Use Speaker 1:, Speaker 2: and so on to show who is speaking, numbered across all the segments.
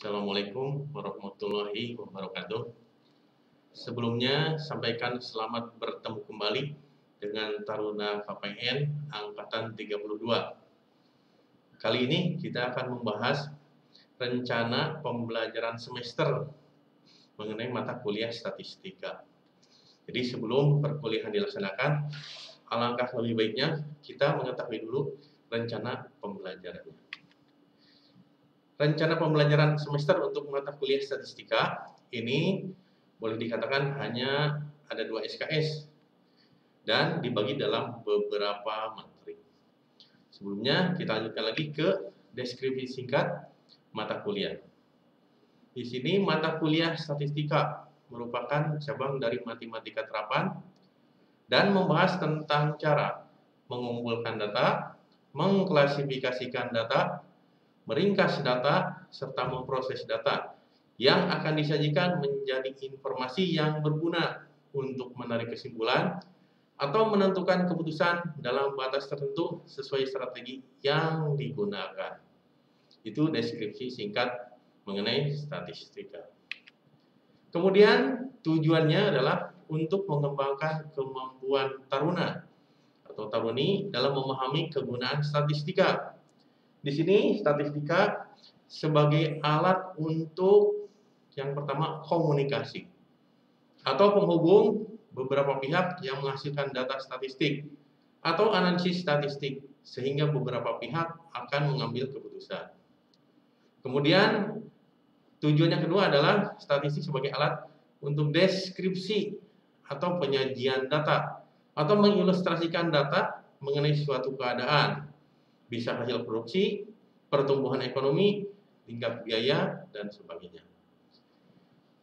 Speaker 1: Assalamualaikum warahmatullahi wabarakatuh. Sebelumnya, sampaikan selamat bertemu kembali dengan Taruna KPN Angkatan 32. Kali ini kita akan membahas rencana pembelajaran semester mengenai mata kuliah statistika. Jadi sebelum perkuliahan dilaksanakan, alangkah lebih baiknya kita mengetahui dulu rencana pembelajarannya. Rencana pembelajaran semester untuk mata kuliah statistika ini boleh dikatakan hanya ada 2 SKS dan dibagi dalam beberapa materi. Sebelumnya kita lanjutkan lagi ke deskripsi singkat mata kuliah. Di sini mata kuliah statistika merupakan cabang dari matematika terapan dan membahas tentang cara mengumpulkan data, mengklasifikasikan data, meringkas data, serta memproses data yang akan disajikan menjadi informasi yang berguna untuk menarik kesimpulan atau menentukan keputusan dalam batas tertentu sesuai strategi yang digunakan. Itu deskripsi singkat mengenai statistika. Kemudian tujuannya adalah untuk mengembangkan kemampuan taruna atau taruni dalam memahami kegunaan statistika. Di sini statistika sebagai alat untuk yang pertama komunikasi atau penghubung beberapa pihak yang menghasilkan data statistik atau analisis statistik sehingga beberapa pihak akan mengambil keputusan. Kemudian tujuan yang kedua adalah statistik sebagai alat untuk deskripsi atau penyajian data atau mengilustrasikan data mengenai suatu keadaan. Bisa hasil produksi, pertumbuhan ekonomi, tingkat biaya, dan sebagainya.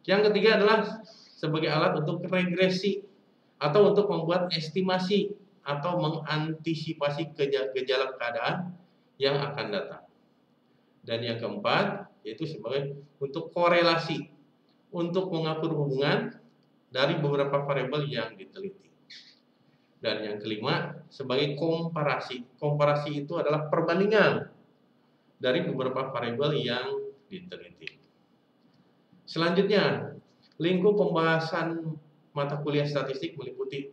Speaker 1: Yang ketiga adalah sebagai alat untuk regresi atau untuk membuat estimasi atau mengantisipasi gejala keadaan yang akan datang. Dan yang keempat yaitu sebagai untuk korelasi, untuk mengatur hubungan dari beberapa variabel yang diteliti. Dan yang kelima sebagai komparasi. Komparasi itu adalah perbandingan dari beberapa variabel yang diteliti. Selanjutnya, lingkup pembahasan mata kuliah statistik meliputi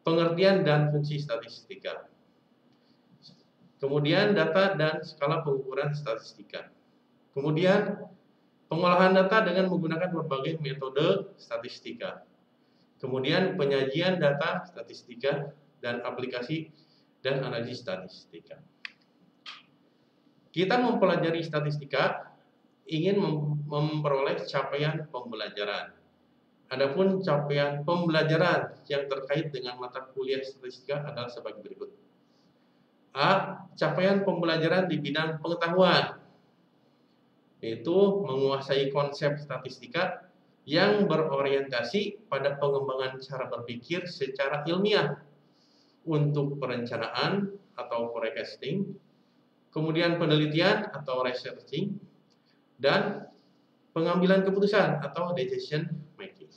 Speaker 1: pengertian dan fungsi statistika. Kemudian data dan skala pengukuran statistika. Kemudian pengolahan data dengan menggunakan berbagai metode statistika. Kemudian penyajian data statistika dan aplikasi dan analisis statistika. Kita mempelajari statistika ingin memperoleh capaian pembelajaran. Adapun capaian pembelajaran yang terkait dengan mata kuliah statistika adalah sebagai berikut. A. Capaian pembelajaran di bidang pengetahuan, yaitu menguasai konsep statistika yang berorientasi pada pengembangan cara berpikir secara ilmiah untuk perencanaan atau forecasting, kemudian penelitian atau researching, dan pengambilan keputusan atau decision making.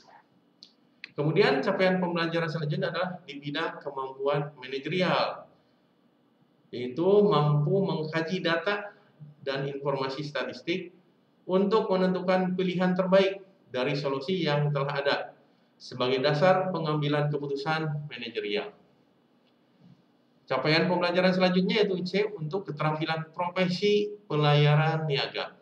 Speaker 1: Kemudian capaian pembelajaran selanjutnya adalah di bidang kemampuan manajerial, yaitu mampu mengkaji data dan informasi statistik untuk menentukan pilihan terbaik dari solusi yang telah ada sebagai dasar pengambilan keputusan manajerial. Capaian pembelajaran selanjutnya yaitu C untuk keterampilan profesi pelayaran niaga.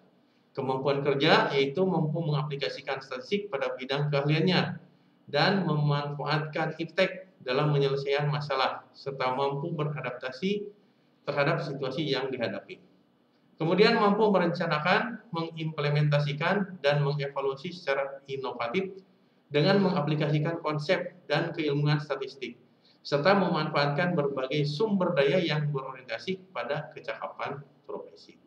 Speaker 1: Kemampuan kerja yaitu mampu mengaplikasikan statistik pada bidang keahliannya dan memanfaatkan iptek dalam menyelesaikan masalah serta mampu beradaptasi terhadap situasi yang dihadapi. Kemudian mampu merencanakan, mengimplementasikan, dan mengevaluasi secara inovatif dengan mengaplikasikan konsep dan keilmuan statistik, serta memanfaatkan berbagai sumber daya yang berorientasi pada kecakapan profesi.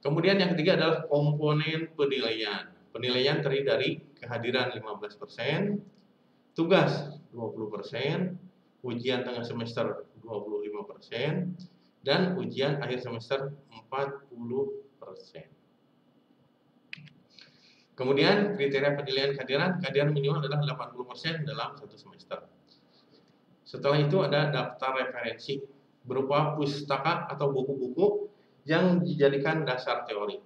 Speaker 1: Kemudian yang ketiga adalah komponen penilaian. Penilaian terdiri dari kehadiran 15%, tugas 20%, ujian tengah semester 25%, dan ujian akhir semester 40%. Kemudian kriteria penilaian kehadiran minimal adalah 80% dalam satu semester. Setelah itu ada daftar referensi berupa pustaka atau buku-buku yang dijadikan dasar teori.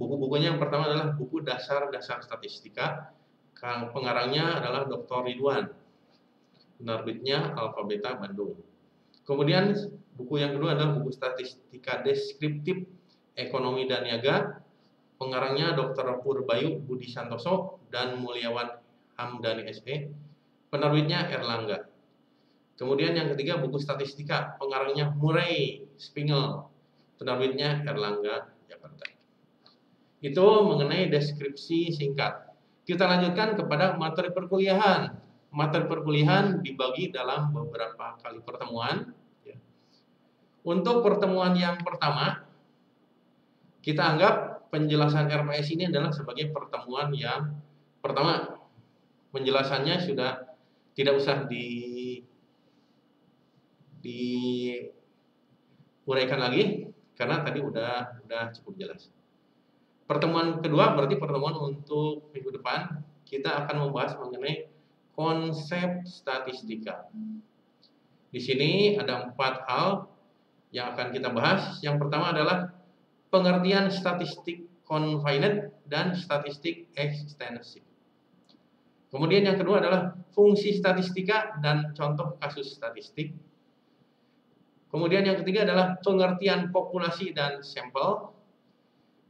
Speaker 1: Buku-bukunya yang pertama adalah buku dasar-dasar statistika, pengarangnya adalah Dr. Ridwan, penerbitnya Alfabeta Bandung. Kemudian buku yang kedua adalah buku statistika deskriptif ekonomi dan niaga, pengarangnya Dr. Purbayu Budi Santoso dan Mulyawan Hamdani SE, penerbitnya Erlangga. Kemudian yang ketiga buku statistika, pengarangnya Murray Spingel, penerbitnya Erlangga Jakarta. Itu mengenai deskripsi singkat. Kita lanjutkan kepada materi perkuliahan. Materi perkuliahan dibagi dalam beberapa kali pertemuan. Untuk pertemuan yang pertama, kita anggap penjelasan RPS ini adalah sebagai pertemuan yang pertama. Penjelasannya sudah tidak usah diuraikan lagi karena tadi udah cukup jelas. Pertemuan kedua berarti pertemuan untuk minggu depan kita akan membahas mengenai konsep statistika. Di sini ada 4 hal yang akan kita bahas. Yang pertama adalah pengertian statistik confined dan statistik ekstensif. Kemudian yang kedua adalah fungsi statistika dan contoh kasus statistik. Kemudian yang ketiga adalah pengertian populasi dan sampel.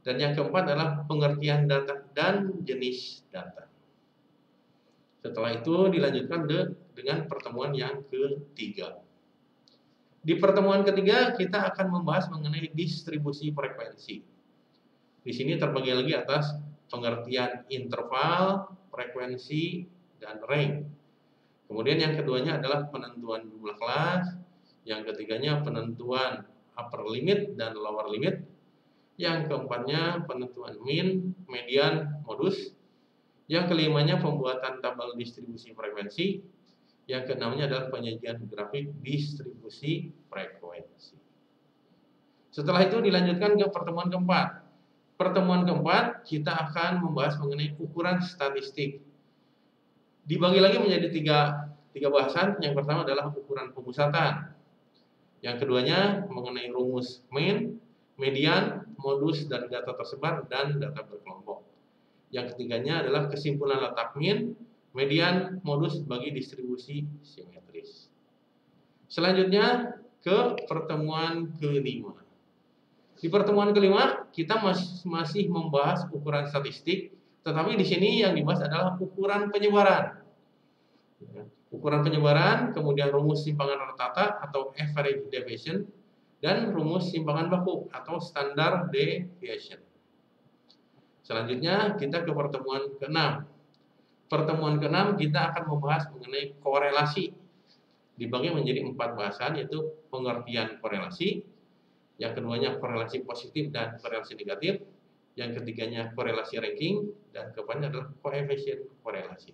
Speaker 1: Dan yang keempat adalah pengertian data dan jenis data. Setelah itu dilanjutkan dengan pertemuan yang ketiga. Di pertemuan ketiga kita akan membahas mengenai distribusi frekuensi. Di sini terbagi lagi atas pengertian interval, frekuensi, dan range. Kemudian yang keduanya adalah penentuan jumlah kelas. Yang ketiganya penentuan upper limit dan lower limit. Yang keempatnya penentuan mean, median, modus. Yang kelimanya pembuatan tabel distribusi frekuensi. Yang keenamnya adalah penyajian grafik distribusi frekuensi. Setelah itu dilanjutkan ke pertemuan keempat. Pertemuan keempat kita akan membahas mengenai ukuran statistik. Dibagi lagi menjadi tiga bahasan. Yang pertama adalah ukuran pemusatan. Yang keduanya mengenai rumus mean, median, modus dari data tersebar dan data berkelompok. Yang ketiganya adalah kesimpulan letak mean, median, modus bagi distribusi simetris. Selanjutnya ke pertemuan kelima. Di pertemuan kelima kita masih membahas ukuran statistik, tetapi di sini yang dibahas adalah ukuran penyebaran. Ukuran penyebaran, kemudian rumus simpangan rata-rata atau average deviation, dan rumus simpangan baku atau standard deviation. Selanjutnya kita ke pertemuan ke-6. Pertemuan ke-6 kita akan membahas mengenai korelasi. Dibagi menjadi 4 bahasan, yaitu pengertian korelasi, yang keduanya korelasi positif dan korelasi negatif, yang ketiganya korelasi ranking, dan keempatnya adalah koefisien korelasi.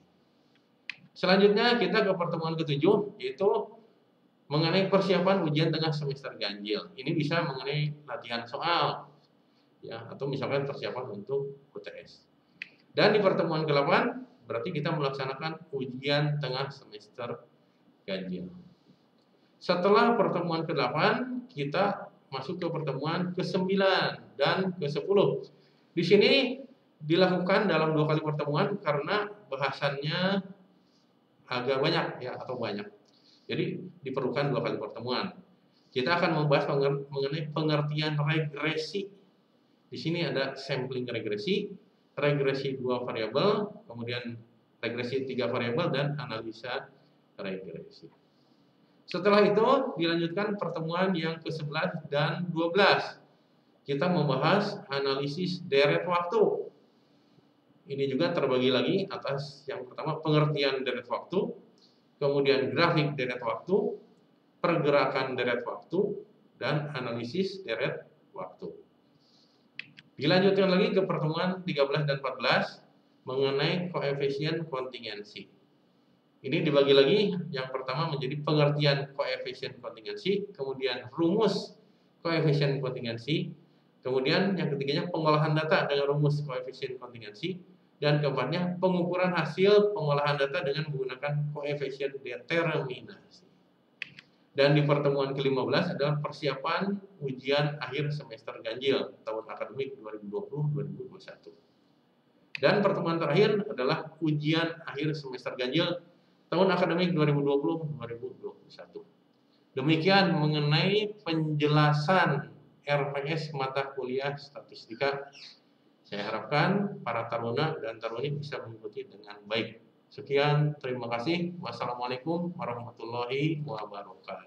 Speaker 1: Selanjutnya kita ke pertemuan ke-7, yaitu mengenai persiapan ujian tengah semester ganjil. Ini bisa mengenai latihan soal, ya, atau misalkan persiapan untuk UTS. Dan di pertemuan ke-8 berarti kita melaksanakan ujian tengah semester ganjil. Setelah pertemuan ke-8 kita masuk ke pertemuan ke-9 dan ke-10. Di sini dilakukan dalam 2 kali pertemuan karena bahasannya agak banyak, ya, atau banyak. Jadi diperlukan 2 kali pertemuan. Kita akan membahas mengenai pengertian regresi. Di sini ada sampling regresi, regresi 2 variabel, kemudian regresi 3 variabel, dan analisa regresi. Setelah itu dilanjutkan pertemuan yang ke-11 dan 12. Kita membahas analisis deret waktu. Ini juga terbagi lagi atas yang pertama pengertian deret waktu, kemudian grafik deret waktu, pergerakan deret waktu, dan analisis deret waktu. Dilanjutkan lagi ke pertemuan 13 dan 14 mengenai koefisien kontingensi. Ini dibagi lagi, yang pertama menjadi pengertian koefisien kontingensi, kemudian rumus koefisien kontingensi, kemudian yang ketiganya pengolahan data dengan rumus koefisien kontingensi, dan keempatnya pengukuran hasil pengolahan data dengan menggunakan koefisien determinasi. Dan di pertemuan ke-15 adalah persiapan ujian akhir semester ganjil tahun akademik 2020-2021. Dan pertemuan terakhir adalah ujian akhir semester ganjil tahun akademik 2020-2021. Demikian mengenai penjelasan RPS mata kuliah statistika. Saya harapkan para taruna dan taruni bisa mengikuti dengan baik. Sekian, terima kasih. Wassalamualaikum warahmatullahi wabarakatuh.